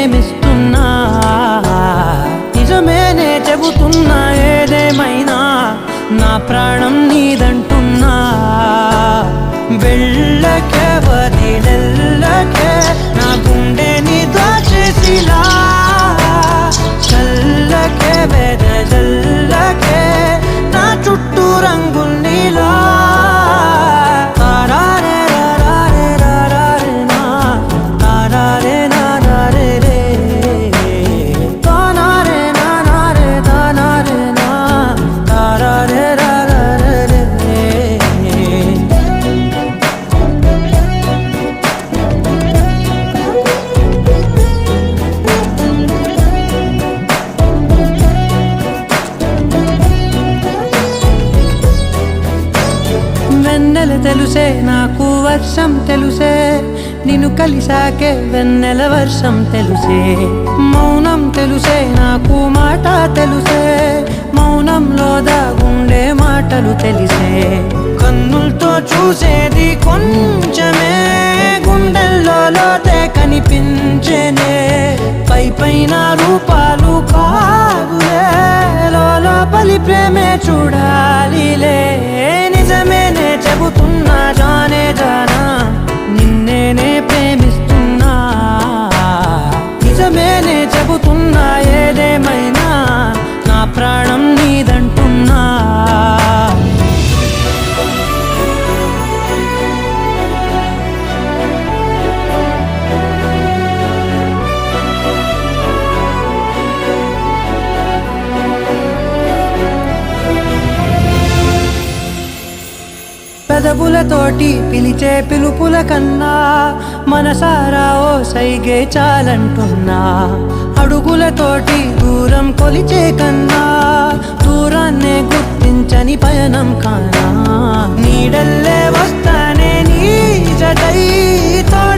ప్రేమిస్తున్నా, నిజమేనే చెబుతున్నా, ఏదేమైనా నా ప్రాణం నీదంటున్నా. వెళ్ళకే వదిలెళ్ళకే నా గుండెని దాచేసిలా, చల్లకే వెదజల్లకే నా చుట్టూ రంగుల్నిలా. తారారే రారే రారే నా, తారారే నారే రే, తానారే నారే తానారే నా, తారారే రారే రే. వెన్నెల తెలుసే నాకు వర్షం తెలుసే, నిన్ను కలిసాకే వెన్నెల వర్షం తెలుసే. మౌనం తెలుసే నాకు మాట తెలుసే, మౌనంలో దాగుండే మాటలు తెలిసే. కన్నులతో చూసేది కొంచెమే, గుండెల్లో లోతే కనిపించేనే. పై పైన రూపాలు కాదులే, లోపలి ప్రేమే చూడాలిలే. నిజమేనే చెబుతున్నా జానే జానా, నిన్నేనే ప్రేమిస్తున్నా. నిజమేనే చెబుతున్నా, ఏదేమైనా నా ప్రాణం నీదంటున్నా. పెదవులతోటి పిలిచే పిలుపుల కన్నా, మనసారా ఓ సైగే చాలంటున్నా. అడుగులతోటి దూరం కొలిచే కన్నా, దూరాన్నే గుర్తించని పయనం కానా. నీడల్లే వస్తానే నీ జతై తోడ